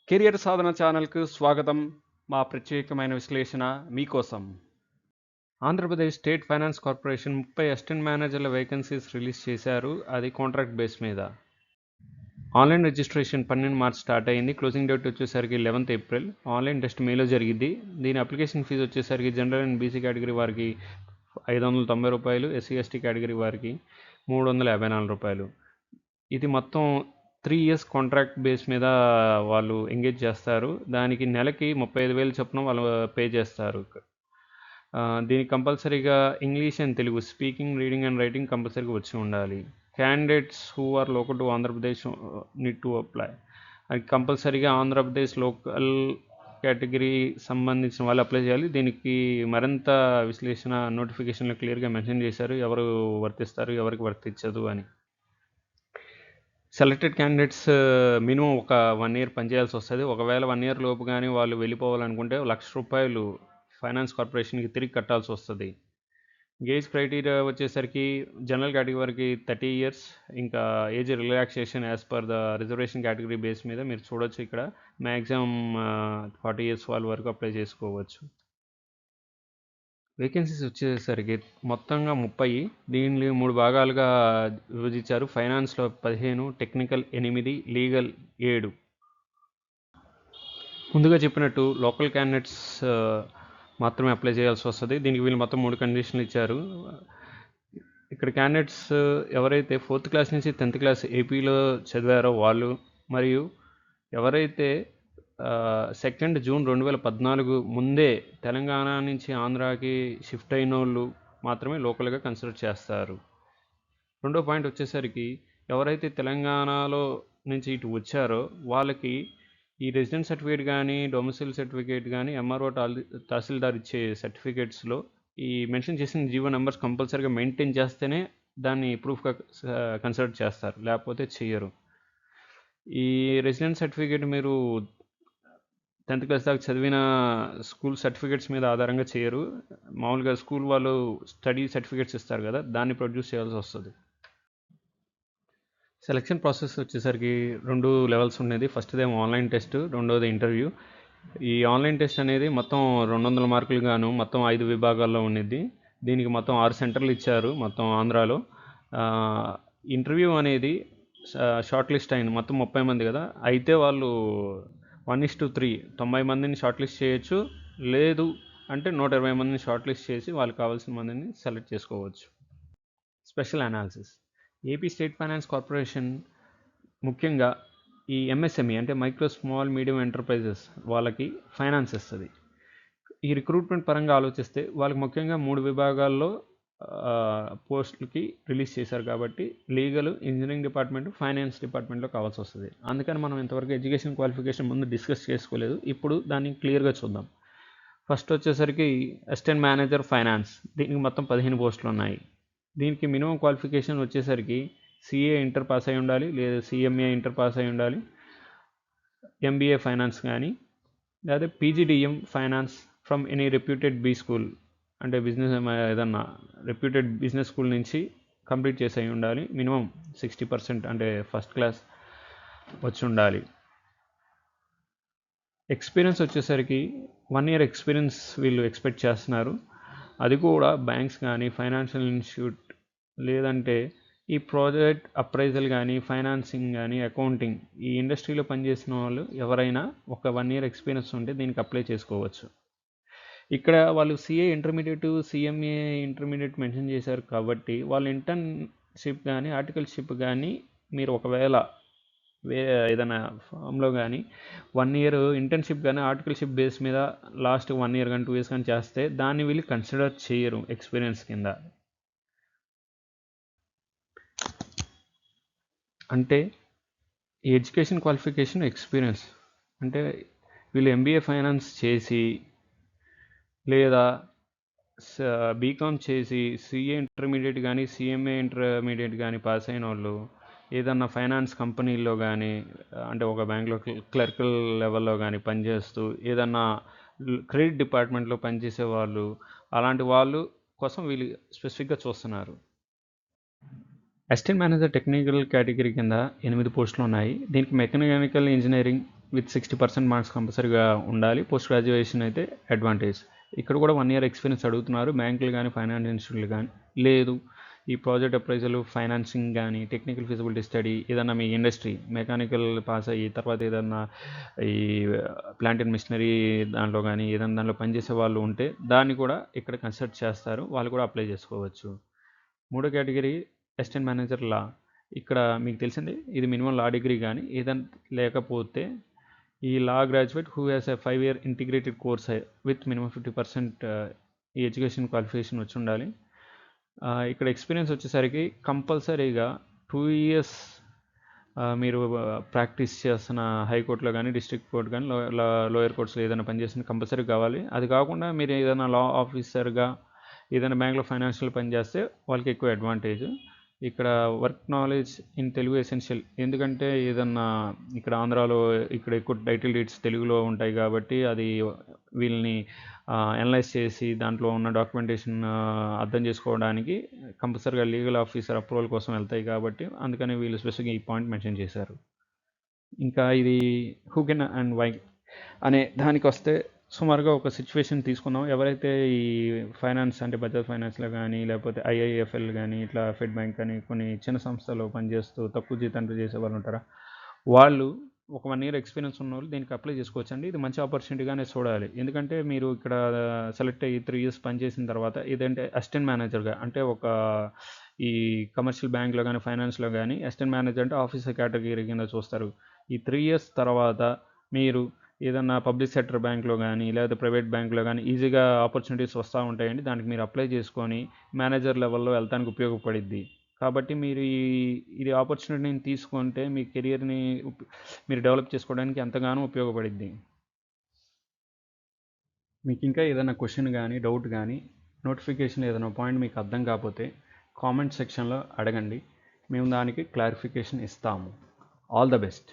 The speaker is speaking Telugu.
కెరియర్ సాధన ఛానల్కు స్వాగతం. మా ప్రత్యేకమైన విశ్లేషణ మీకోసం. Andhra Pradesh state finance corporation 30 assistant మేనేజర్ల వేకెన్సీస్ రిలీజ్ చేశారు. అది కాంట్రాక్ట్ బేస్ మీద. ఆన్లైన్ రిజిస్ట్రేషన్ 12 మార్చ్ స్టార్ట్ అయింది. క్లోజింగ్ డేట్ వచ్చేసరికి 11th ఏప్రిల్. ఆన్లైన్ టెస్ట్ మేలో జరిగింది. దీని అప్లికేషన్ ఫీజు వచ్చేసరికి జనరల్ అండ్ బీసీ కేటగిరీ వారికి రూ. 590, ఎస్సీ ఎస్టీ కేటగిరీ వారికి రూ. 354. ఇది మొత్తం 3 years కాంట్రాక్ట్ బేస్ మీద వాళ్ళు ఎంగేజ్ చేస్తారు. దానికి నెలకి 35,000 చొప్పున వాళ్ళు పే చేస్తారు. దీనికి కంపల్సరీగా English and Telugu speaking, reading and writing కంపల్సరీగా వచ్చి ఉండాలి. Candidates who are local to Andhra Pradesh need to apply. అది కంపల్సరీగా ఆంధ్రప్రదేశ్ లోకల్ కేటగిరీ సంబంధించిన వాళ్ళు అప్లై చేయాలి. దీనికి మరింత విశ్లేషణ నోటిఫికేషన్లో క్లియర్గా మెన్షన్ చేశారు, ఎవరు వర్తిస్తారు, ఎవరికి వర్తించదు అని. సెలెక్టెడ్ క్యాండిడేట్స్ మినిమం ఒక 1 year పనిచేయాల్సి వస్తుంది. ఒకవేళ 1 year లోపు కానీ వాళ్ళు వెళ్ళిపోవాలనుకుంటే ₹1,00,000 ఫైనాన్స్ కార్పొరేషన్కి తిరిగి కట్టాల్సి వస్తుంది. ఏజ్ క్రైటీరియా వచ్చేసరికి జనరల్ కేటగిరీ వారికి 30 years, ఇంకా age relaxation as per the reservation category base మీద మీరు చూడొచ్చు. ఇక్కడ మ్యాక్సిమం 40 years వాళ్ళ వరకు అప్లై చేసుకోవచ్చు. వేకెన్సీస్ వచ్చేసరికి మొత్తంగా 30. దీన్ని 3 భాగాలుగా విభజించారు. ఫైనాన్స్లో 15, టెక్నికల్ 8, లీగల్ 7. ముందుగా చెప్పినట్టు లోకల్ క్యాండిడేట్స్ మాత్రమే అప్లై చేయాల్సి వస్తుంది. దీనికి వీళ్ళు మొత్తం 3 కండిషన్లు ఇచ్చారు. ఇక్కడ క్యాండిడేట్స్ ఎవరైతే 4th class నుంచి 10th class ఏపీలో చదివారో వాళ్ళు, మరియు ఎవరైతే 2nd June 2014 ముందే తెలంగాణ నుంచి ఆంధ్రాకి షిఫ్ట్ అయిన వాళ్ళు మాత్రమే లోకల్గా కన్సిడర్ చేస్తారు. రెండో పాయింట్ వచ్చేసరికి ఎవరైతే తెలంగాణలో నుంచి ఇటు వచ్చారో వాళ్ళకి ఈ రెసిడెంట్ సర్టిఫికేట్ కానీ, డొమిసైల్ సర్టిఫికేట్ కానీ, ఎంఆర్ఓ తహసీల్దార్ ఇచ్చే సర్టిఫికేట్స్లో ఈ మెన్షన్ చేసిన జీవో నెంబర్స్ కంపల్సరీగా మెయింటైన్ చేస్తేనే దాన్ని ప్రూఫ్గా కన్సిడర్ చేస్తారు, లేకపోతే చెయ్యరు. ఈ రెసిడెంట్ సర్టిఫికేట్ మీరు 10th class దాకా చదివిన స్కూల్ సర్టిఫికేట్స్ మీద ఆధారంగా చేయరు. మామూలుగా స్కూల్ వాళ్ళు స్టడీ సర్టిఫికేట్స్ ఇస్తారు కదా, దాన్ని ప్రొడ్యూస్ చేయాల్సి వస్తుంది. సెలక్షన్ ప్రాసెస్ వచ్చేసరికి 2 levels ఉండేది. ఫస్ట్దేమో ఆన్లైన్ టెస్ట్, రెండోది ఇంటర్వ్యూ. ఈ ఆన్లైన్ టెస్ట్ అనేది మొత్తం 200 మార్కులు గాను మొత్తం 5 విభాగాల్లో ఉండేది. దీనికి మొత్తం 6 సెంటర్లు ఇచ్చారు మొత్తం ఆంధ్రాలో. ఇంటర్వ్యూ అనేది షార్ట్ లిస్ట్ అయింది. మొత్తం 30 మంది కదా, అయితే వాళ్ళు 1:3 90 మందిని షార్ట్ లిస్ట్ చేయొచ్చు. లేదు అంటే 120 మందిని షార్ట్ లిస్ట్ చేసి వాళ్ళకి కావాల్సిన మందిని సెలెక్ట్ చేసుకోవచ్చు. Special analysis. AP state finance corporation ముఖ్యంగా ఈ ఎంఎస్ఎంఈ అంటే మైక్రో స్మాల్ మీడియం ఎంటర్ప్రైజెస్ వాళ్ళకి ఫైనాన్స్ ఇస్తుంది. ఈ రిక్రూట్మెంట్ పరంగా ఆలోచిస్తే వాళ్ళకి ముఖ్యంగా 3 విభాగాల్లో పోస్టులకి రిలీజ్ చేశారు కాబట్టి లీగల్, ఇంజనీరింగ్ డిపార్ట్మెంట్, ఫైనాన్స్ డిపార్ట్మెంట్లో కావాల్సి వస్తుంది. అందుకని మనం ఇంతవరకు ఎడ్యుకేషన్ క్వాలిఫికేషన్ ముందు డిస్కస్ చేసుకోలేదు. ఇప్పుడు దాన్ని క్లియర్గా చూద్దాం. ఫస్ట్ వచ్చేసరికి అసిస్టెంట్ మేనేజర్ ఫైనాన్స్. దీనికి మొత్తం 15 పోస్టులు ఉన్నాయి. దీనికి మినిమం క్వాలిఫికేషన్ వచ్చేసరికి సిఏ ఇంటర్ పాస్ అయి ఉండాలి, లేదా సిఎంఏ ఇంటర్ పాస్ అయి ఉండాలి, ఎంబీఏ ఫైనాన్స్ కానీ, లేదా PGDM finance from any reputed B school అంటే బిజినెస్ ఏదన్నా రెప్యూటెడ్ బిజినెస్ స్కూల్ నుంచి కంప్లీట్ చేసి అయి ఉండాలి. మినిమం 60% అంటే ఫస్ట్ క్లాస్ వచ్చి ఉండాలి. ఎక్స్పీరియన్స్ వచ్చేసరికి 1 year ఎక్స్పీరియన్స్ వీళ్ళు ఎక్స్పెక్ట్ చేస్తున్నారు. అది కూడా బ్యాంక్స్ కానీ, ఫైనాన్షియల్ ఇన్స్టిట్యూట్, లేదంటే ఈ ప్రాజెక్ట్ అప్రైజల్ కానీ, ఫైనాన్సింగ్ కానీ, అకౌంటింగ్ ఈ ఇండస్ట్రీలో పనిచేసిన వాళ్ళు ఎవరైనా ఒక 1 year ఎక్స్పీరియన్స్ ఉంటే దీనికి అప్లై చేసుకోవచ్చు. ఇక్కడ వాళ్ళు CA intermediate, CMA intermediate mention చేశారు కాబట్టి వాళ్ళు ఇంటర్న్షిప్ కానీ, ఆర్టికల్షిప్ కానీ మీరు ఒకవేళ ఏదైనా ఫామ్లో కానీ 1 year ఇంటర్న్షిప్ కానీ, ఆర్టికల్షిప్ బేస్ మీద లాస్ట్ 1 year కానీ 2 years కానీ చేస్తే దాన్ని వీళ్ళు కన్సిడర్ చేయరు ఎక్స్పీరియన్స్ కింద. అంటే ఈ ఎడ్యుకేషన్ క్వాలిఫికేషన్ ఎక్స్పీరియన్స్ అంటే వీళ్ళు ఎంబీఏ ఫైనాన్స్ చేసి, లేదా బీకామ్ చేసి, సిఏ ఇంటర్మీడియట్ కానీ, సిఎంఏ ఇంటర్మీడియట్ కానీ పాస్ అయిన వాళ్ళు ఏదన్నా ఫైనాన్స్ కంపెనీల్లో కానీ, అంటే ఒక బ్యాంక్లో క్లర్కల్ లెవెల్లో కానీ పనిచేస్తూ, ఏదన్నా క్రెడిట్ డిపార్ట్మెంట్లో పనిచేసే వాళ్ళు, అలాంటి వాళ్ళు కోసం వీళ్ళు స్పెసిఫిక్గా చూస్తున్నారు. అసిస్టెంట్ మేనేజర్ టెక్నికల్ కేటగిరీ కింద 8 పోస్టులు ఉన్నాయి. దీనికి మెకానికల్ ఇంజనీరింగ్ విత్ 60% మార్క్స్ కంపల్సరీగా ఉండాలి. పోస్ట్ గ్రాడ్యుయేషన్ అయితే అడ్వాంటేజ్. ఇక్కడ కూడా 1 ఇయర్ ఎక్స్పీరియన్స్ అడుగుతున్నారు. బ్యాంకులు కానీ ఫైనాన్స్ ఇన్స్టిట్యూట్లు కానీ లేదు ఈ ప్రాజెక్ట్ అప్రైజల్, ఫైనాన్సింగ్ కానీ, టెక్నికల్ ఫిజిబిలిటీ స్టడీ, ఏదన్నా మీ ఇండస్ట్రీ మెకానికల్ పాస్ అయ్యి తర్వాత ఏదన్నా ఈ ప్లాంట్ అండ్ మిషనరీ దాంట్లో కానీ ఏదైనా దాంట్లో పనిచేసే వాళ్ళు ఉంటే దాన్ని కూడా ఇక్కడ కన్సిడర్ చేస్తారు. వాళ్ళు కూడా అప్లై చేసుకోవచ్చు. మూడో కేటగిరీ అసిస్టెంట్ మేనేజర్ లా. ఇక్కడ మీకు తెలిసింది ఇది మినిమం లా డిగ్రీ కానీ ఏదైనా లేకపోతే ఈ law graduate who has a 5 year integrated course with minimum 50% ఈ ఎడ్యుకేషన్ క్వాలిఫికేషన్ వచ్చి ఉండాలి. ఇక్కడ ఎక్స్పీరియన్స్ వచ్చేసరికి కంపల్సరీగా 2 ఇయర్స్ మీరు ప్రాక్టీస్ చేస్తున్న హైకోర్టులో కానీ డిస్ట్రిక్ట్ కోర్ట్ కానీ లోయర్ కోర్ట్స్లో ఏదైనా పనిచేసిన కంపల్సరీ కావాలి. అది కాకుండా మీరు ఏదైనా లా ఆఫీసర్గా ఏదైనా బ్యాంక్లో ఫైనాన్షియల్ పని చేస్తే వాళ్ళకి ఎక్కువ అడ్వాంటేజ్. ఇక్కడ work knowledge in Telugu essential. ఎందుకంటే ఏదన్నా ఇక్కడ ఆంధ్రాలో ఇక్కడ ఎక్కువ టైటిల్ డీడ్స్ తెలుగులో ఉంటాయి కాబట్టి అది వీళ్ళని అనలైజ్ చేసి దాంట్లో ఉన్న డాక్యుమెంటేషన్ అర్థం చేసుకోవడానికి కంపల్సరీగా లీగల్ ఆఫీసర్ అప్రూవల్ కోసం వెళ్తాయి కాబట్టి అందుకని వీళ్ళు స్పెసిఫిక్గా ఈ పాయింట్ మెన్షన్ చేశారు. ఇంకా ఇది హూ కెన్ అండ్ వై అనే దానికి వస్తే సుమారుగా ఒక సిచ్యువేషన్ తీసుకుందాం. ఎవరైతే ఈ ఫైనాన్స్ అంటే బజాజ్ ఫైనాన్స్లో కానీ లేకపోతే ఐఐఎఫ్ఎల్ కానీ ఇట్లా ఫెడ్ బ్యాంక్ కానీ కొన్ని చిన్న సంస్థలో పనిచేస్తూ తక్కువ జీతంతో చేసే వాళ్ళు ఉంటారా, వాళ్ళు ఒక 1 ఇయర్ ఎక్స్పీరియన్స్ ఉన్న వాళ్ళు దీనికి అప్లై చేసుకోవచ్చండి. ఇది మంచి ఆపర్చునిటీగానే చూడాలి. ఎందుకంటే మీరు ఇక్కడ సెలెక్ట్ అయ్యి 3 ఇయర్స్ పనిచేసిన తర్వాత ఏదంటే అసిస్టెంట్ మేనేజర్గా అంటే ఒక ఈ కమర్షియల్ బ్యాంక్లో కానీ ఫైనాన్స్లో కానీ అసిస్టెంట్ మేనేజర్ అంటే ఆఫీసర్ కేటగిరీ కింద చూస్తారు. ఈ 3 ఇయర్స్ తర్వాత మీరు ఏదన్నా పబ్లిక్ సెక్టర్ బ్యాంక్లో కానీ లేదా ప్రైవేట్ బ్యాంక్లో కానీ ఈజీగా ఆపర్చునిటీస్ వస్తూ ఉంటాయండి. దానికి మీరు అప్లై చేసుకొని మేనేజర్ లెవెల్లో వెళ్తానికి ఉపయోగపడిద్ది. కాబట్టి మీరు ఇది ఆపర్చునిటీని తీసుకుంటే మీ కెరియర్ని మీరు డెవలప్ చేసుకోవడానికి ఎంతగానో ఉపయోగపడిద్ది. మీకు ఇంకా ఏదైనా క్వశ్చన్ కానీ డౌట్ కానీ నోటిఫికేషన్ ఏదైనా పాయింట్ మీకు అర్థం కాకపోతే కామెంట్ సెక్షన్లో అడగండి. మేము దానికి క్లారిఫికేషన్ ఇస్తాము. All the best.